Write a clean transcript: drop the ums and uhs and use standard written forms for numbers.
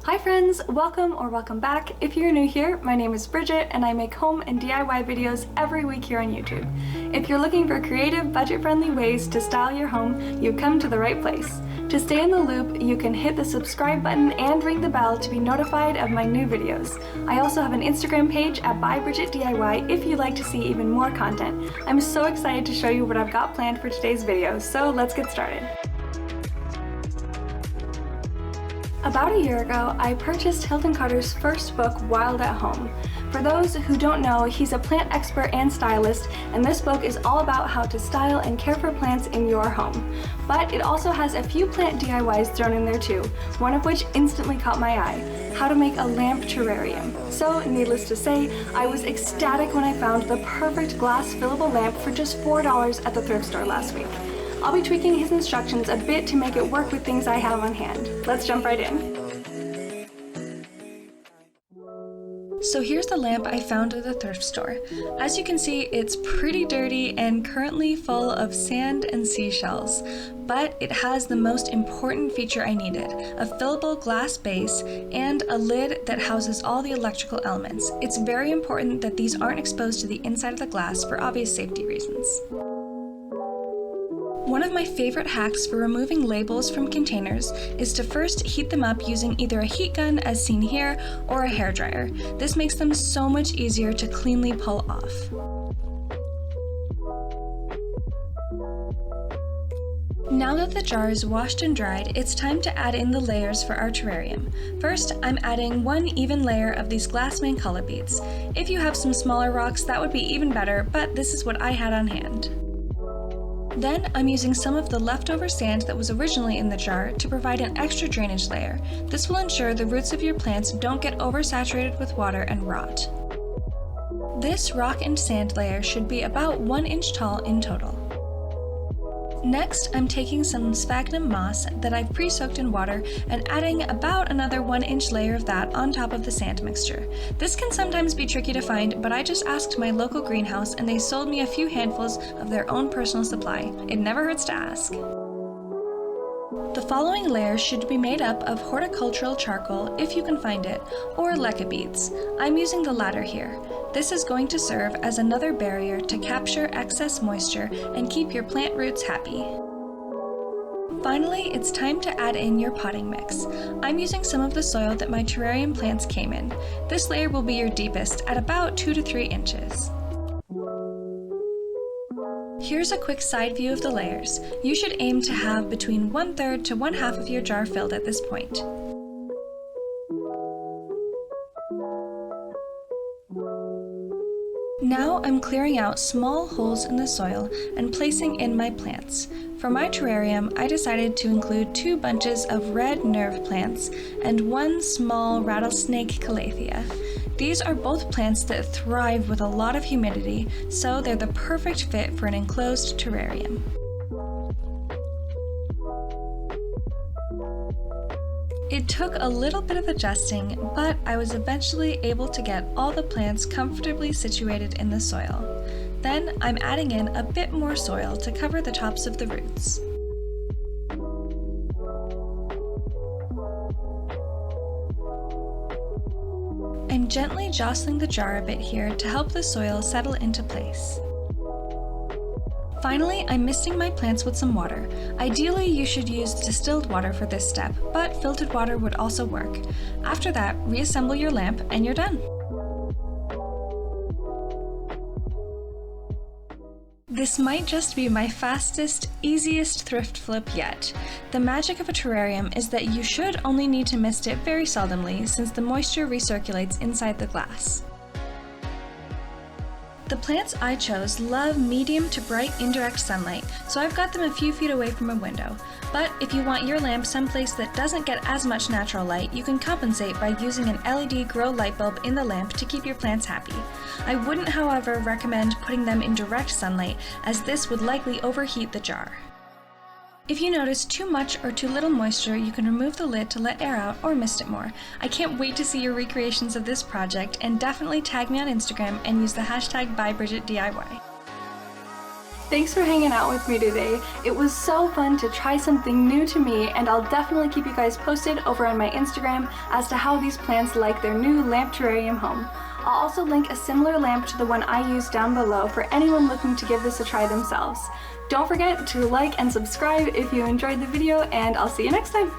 Hi friends, welcome back. If you're new here, my name is Bridget and I make home and DIY videos every week here on YouTube. If you're looking for creative, budget-friendly ways to style your home, you've come to the right place. To stay in the loop, you can hit the subscribe button and ring the bell to be notified of my new videos. I also have an Instagram page at bybridgetdiy if you'd like to see even more content. I'm so excited to show you what I've got planned for today's video, so let's get started. About a year ago, I purchased Hilton Carter's first book, Wild at Home. For those who don't know, he's a plant expert and stylist, and this book is all about how to style and care for plants in your home. But it also has a few plant DIYs thrown in there too, one of which instantly caught my eye: how to make a lamp terrarium. So, needless to say, I was ecstatic when I found the perfect glass fillable lamp for just $4 at the thrift store last week. I'll be tweaking his instructions a bit to make it work with things I have on hand. Let's jump right in. So here's the lamp I found at the thrift store. As you can see, it's pretty dirty and currently full of sand and seashells, but it has the most important feature I needed: a fillable glass base and a lid that houses all the electrical elements. It's very important that these aren't exposed to the inside of the glass for obvious safety reasons. One of my favorite hacks for removing labels from containers is to first heat them up using either a heat gun, as seen here, or a hairdryer. This makes them so much easier to cleanly pull off. Now that the jar is washed and dried, it's time to add in the layers for our terrarium. First, I'm adding one even layer of these glass color beads. If you have some smaller rocks, that would be even better, but this is what I had on hand. Then I'm using some of the leftover sand that was originally in the jar to provide an extra drainage layer. This will ensure the roots of your plants don't get oversaturated with water and rot. This rock and sand layer should be about 1 inch tall in total. Next, I'm taking some sphagnum moss that I've pre-soaked in water and adding about another 1 inch layer of that on top of the sand mixture. This can sometimes be tricky to find, but I just asked my local greenhouse and they sold me a few handfuls of their own personal supply. It never hurts to ask. The following layer should be made up of horticultural charcoal, if you can find it, or leca beads. I'm using the latter here. This is going to serve as another barrier to capture excess moisture and keep your plant roots happy. Finally, it's time to add in your potting mix. I'm using some of the soil that my terrarium plants came in. This layer will be your deepest, at about 2 to 3 inches. Here's a quick side view of the layers. You should aim to have between 1/3 to 1/2 of your jar filled at this point. Now I'm clearing out small holes in the soil and placing in my plants. For my terrarium, I decided to include 2 bunches of red nerve plants and 1 small rattlesnake calathea. These are both plants that thrive with a lot of humidity, so they're the perfect fit for an enclosed terrarium. It took a little bit of adjusting, but I was eventually able to get all the plants comfortably situated in the soil. Then I'm adding in a bit more soil to cover the tops of the roots. I'm gently jostling the jar a bit here to help the soil settle into place. Finally, I'm misting my plants with some water. Ideally, you should use distilled water for this step, but filtered water would also work. After that, reassemble your lamp and you're done. This might just be my fastest, easiest thrift flip yet. The magic of a terrarium is that you should only need to mist it very seldomly, since the moisture recirculates inside the glass. The plants I chose love medium to bright indirect sunlight, so I've got them a few feet away from a window. But if you want your lamp someplace that doesn't get as much natural light, you can compensate by using an LED grow light bulb in the lamp to keep your plants happy. I wouldn't, however, recommend putting them in direct sunlight, as this would likely overheat the jar. If you notice too much or too little moisture, you can remove the lid to let air out or mist it more. I can't wait to see your recreations of this project, and definitely tag me on Instagram and use the hashtag #ByBridgetDIY. Thanks for hanging out with me today. It was so fun to try something new to me, and I'll definitely keep you guys posted over on my Instagram as to how these plants like their new lamp terrarium home. I'll also link a similar lamp to the one I used down below for anyone looking to give this a try themselves. Don't forget to like and subscribe if you enjoyed the video, and I'll see you next time.